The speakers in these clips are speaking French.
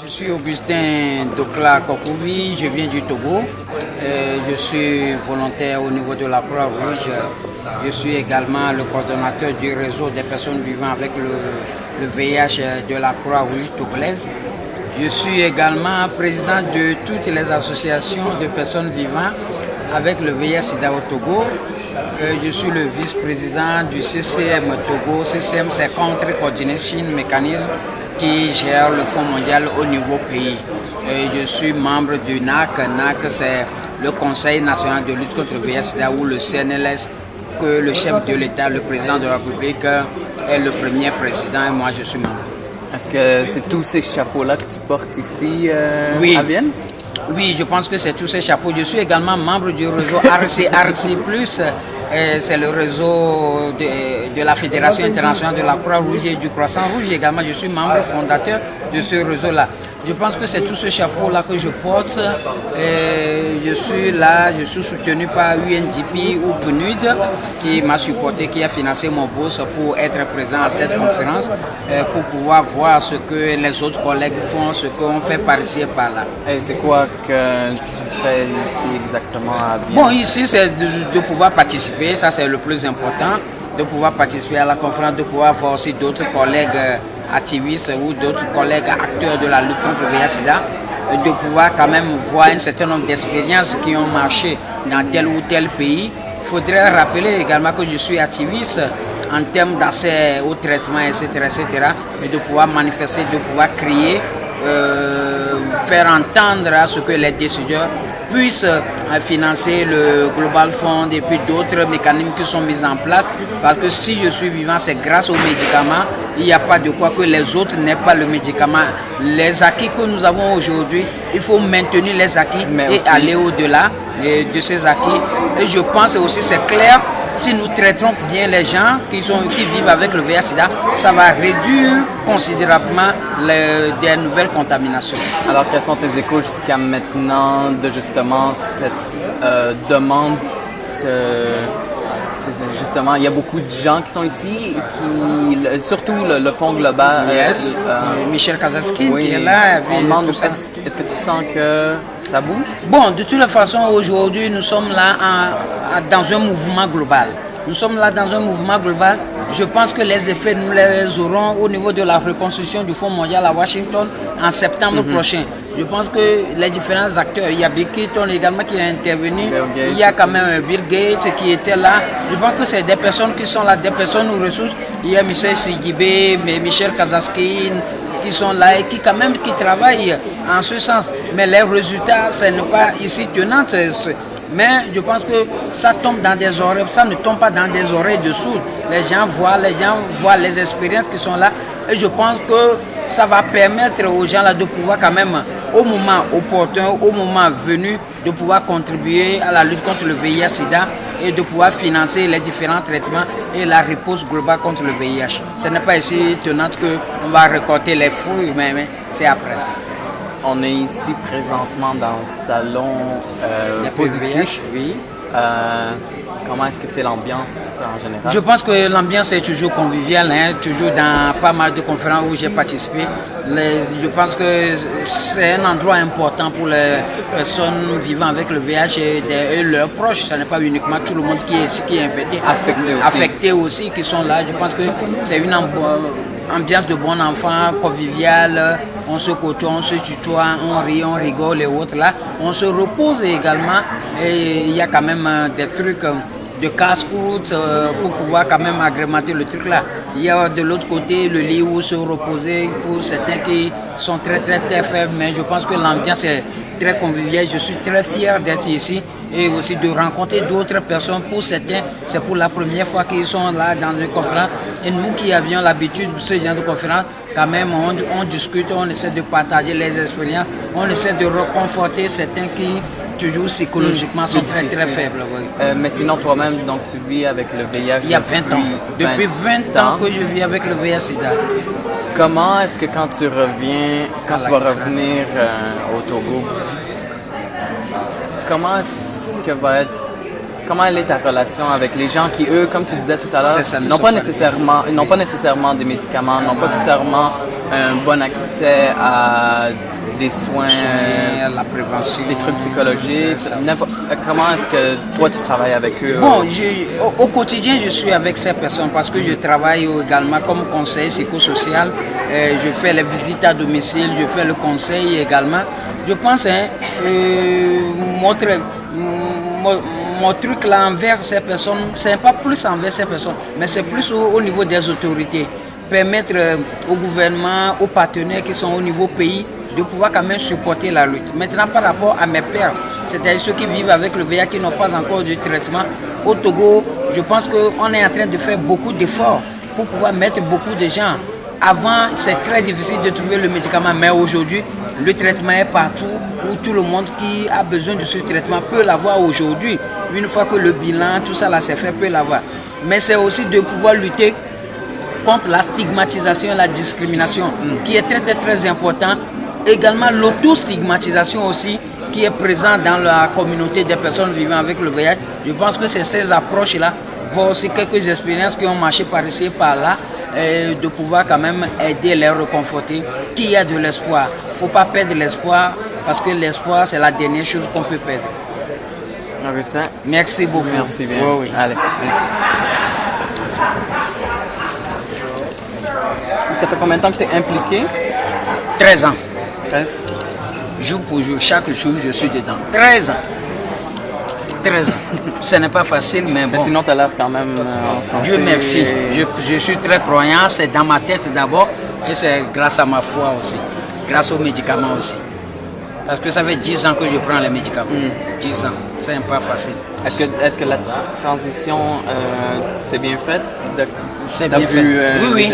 Je suis Augustin Dokla Kokouvi, je viens du Togo. Je suis volontaire au niveau de la Croix-Rouge. Je suis également le coordonnateur du réseau des personnes vivant avec le VIH de la Croix-Rouge togolaise. Je suis également président de toutes les associations de personnes vivant avec le VIH-Sida au Togo. Je suis le vice-président du CCM Togo. CCM, c'est Country Coordination Mechanism, qui gère le Fonds mondial au niveau pays. Je suis membre du NAC. NAC, c'est le Conseil national de lutte contre le VIH-Sida, ou le CNLS, que le chef de l'État, le président de la République, est le premier président, et moi je suis membre. Est-ce que c'est tous ces chapeaux-là que tu portes ici oui. à Vienne? Oui, je pense que c'est tous ces chapeaux. Je suis également membre du réseau RC+, c'est le réseau de la Fédération internationale de la Croix-Rouge et du Croissant Rouge. Également, je suis membre fondateur de ce réseau-là. Je pense que c'est tout ce chapeau-là que je porte. Je suis là, je suis soutenu par UNDP ou PNUD qui m'a supporté, qui a financé mon bourse pour être présent à cette conférence, pour pouvoir voir ce que les autres collègues font, ce qu'on fait par ici et par là. Et c'est quoi que tu fais ici exactement à Vienne? Bon, ici c'est de pouvoir participer, ça c'est le plus important, de pouvoir participer à la conférence, de pouvoir voir aussi d'autres collègues activistes ou d'autres collègues acteurs de la lutte contre le VIH-Sida, de pouvoir quand même voir un certain nombre d'expériences qui ont marché dans tel ou tel pays. Il faudrait rappeler également que je suis activiste en termes d'accès au traitement, etc., et de pouvoir manifester, de pouvoir crier, faire entendre à ce que les décideurs puissent financer le Global Fund et puis d'autres mécanismes qui sont mis en place. Parce que si je suis vivant, c'est grâce aux médicaments. Il n'y a pas de quoi que les autres n'aient pas le médicament. Les acquis que nous avons aujourd'hui, il faut maintenir les acquis et aller au-delà de ces acquis. Et je pense aussi, c'est clair, si nous traitons bien les gens qui vivent avec le VIH-Sida, ça va réduire considérablement des nouvelles contaminations. Alors, quels sont tes échos jusqu'à maintenant de justement cette demande justement, il y a beaucoup de gens qui sont ici, surtout le Fonds global. Yes. Michel Kazatski qui est là. Est-ce que tu sens que ça bouge? Bon, de toute façon, aujourd'hui, nous sommes là dans un mouvement global. Nous sommes là dans un mouvement global. Je pense que les effets, nous les aurons au niveau de la reconstruction du Fonds mondial à Washington en septembre prochain. Je pense que les différents acteurs, il y a Bill Clinton également qui est intervenu, il y a quand même Bill Gates qui était là. Je pense que c'est des personnes qui sont là, des personnes aux ressources. Il y a Michel Sidibé, Michel Kazatski qui sont là et qui quand même qui travaillent en ce sens. Mais les résultats, ce n'est pas ici tenant. Mais je pense que ça tombe dans des oreilles, ça ne tombe pas dans des oreilles de sourds. Les gens voient les expériences qui sont là. Et je pense que ça va permettre aux gens là de pouvoir quand même, au moment opportun, au moment venu, de pouvoir contribuer à la lutte contre le VIH-Sida et de pouvoir financer les différents traitements et la réponse globale contre le VIH. Ce n'est pas ici tenant qu'on va récolter les fruits, mais c'est après. On est ici présentement dans le salon VIH, oui. Comment est-ce que c'est l'ambiance en général? Je pense que l'ambiance est toujours conviviale, toujours dans pas mal de conférences où j'ai participé. Je pense que c'est un endroit important pour les personnes vivant avec le VIH et leurs proches. Ce n'est pas uniquement tout le monde qui est infecté, affecté aussi, qui sont là. Je pense que c'est une ambiance de bon enfant, conviviale. On se côtoie, on se tutoie, on rit, on rigole et autres là. On se repose également et il y a quand même des trucs de casse-croûte pour pouvoir quand même agrémenter le truc là. Il y a de l'autre côté le lit où se reposer pour certains qui sont très faibles, mais je pense que l'ambiance est très conviviale. Je suis très fier d'être ici et aussi de rencontrer d'autres personnes. Pour certains, c'est pour la première fois qu'ils sont là dans une conférence. Et nous qui avions l'habitude de ce genre de conférence, quand même, on discute, on essaie de partager les expériences, on essaie de reconforter certains qui, toujours psychologiquement, sont très faibles. Oui. Mais sinon, toi-même, donc tu vis avec le VIH il y a 20 ans. Depuis 20 ans que je vis avec le VIH-Sida. Comment est-ce que quand tu reviens, quand tu vas revenir au Togo, comment elle est ta relation avec les gens qui, eux, comme tu disais tout à l'heure, n'ont pas nécessairement des médicaments, n'ont pas nécessairement un bon accès à des soins, la prévention, des trucs psychologiques. Comment est-ce que toi tu travailles avec eux? Bon, au quotidien, je suis avec ces personnes parce que je travaille également comme conseiller psychosocial. Je fais les visites à domicile, je fais le conseil également. Je pense mon truc là envers ces personnes, c'est pas plus envers ces personnes, mais c'est plus au niveau des autorités. Permettre au gouvernement, aux partenaires qui sont au niveau pays, de pouvoir quand même supporter la lutte. Maintenant, par rapport à mes pairs, c'est-à-dire ceux qui vivent avec le VIH qui n'ont pas encore de traitement, au Togo, je pense qu'on est en train de faire beaucoup d'efforts pour pouvoir mettre beaucoup de gens. Avant, c'est très difficile de trouver le médicament, mais aujourd'hui, le traitement est partout, où tout le monde qui a besoin de ce traitement peut l'avoir aujourd'hui. Une fois que le bilan, tout ça là c'est fait, peut l'avoir. Mais c'est aussi de pouvoir lutter contre la stigmatisation et la discrimination, qui est très très très important. Également l'autostigmatisation aussi, qui est présente dans la communauté des personnes vivant avec le VIH. Je pense que c'est ces approches-là, voir aussi quelques expériences qui ont marché par ici et par là, de pouvoir quand même aider, les réconforter, qu'il y a de l'espoir. Il ne faut pas perdre l'espoir, parce que l'espoir, c'est la dernière chose qu'on peut perdre. Merci beaucoup. Merci bien. Oui, oui. Allez. Ça fait combien de temps que tu es impliqué? 13 ans. 13. Jour pour jour, chaque jour, je suis dedans. 13 ans. 13 ans. Ce n'est pas facile, mais bon. Mais sinon, tu as l'air quand même en santé. Dieu merci. Je suis très croyant. C'est dans ma tête d'abord et c'est grâce à ma foi aussi. Grâce aux médicaments aussi. Parce que ça fait 10 ans que je prends les médicaments. 10 ans. C'est pas facile. Est-ce que la transition s'est bien faite? C'est bien fait. Oui.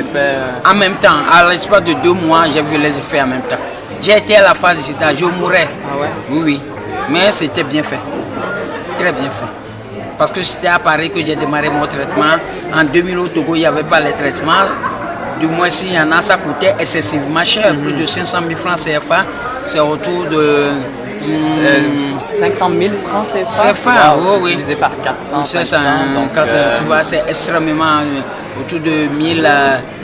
En même temps, à l'espace de 2 mois, j'ai vu les effets en même temps. J'ai été à la phase de sida, je mourais. Ah ouais? Oui. Mais c'était bien fait. Très bien fait. Parce que c'était à Paris que j'ai démarré mon traitement. En 2000 au Togo, il n'y avait pas les traitements. Du moins, s'il y en a, ça coûtait excessivement cher. Plus de 500 000 francs CFA. C'est autour de 500 000 francs CFA. Oui. Divisé par 400. C'est ça. Donc, tu vois, c'est extrêmement autour de 1000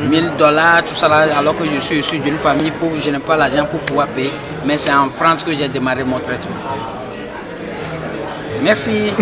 $, tout ça là, alors que je suis issu d'une famille pauvre, je n'ai pas l'argent pour pouvoir payer. Mais c'est en France que j'ai démarré mon traitement. Merci.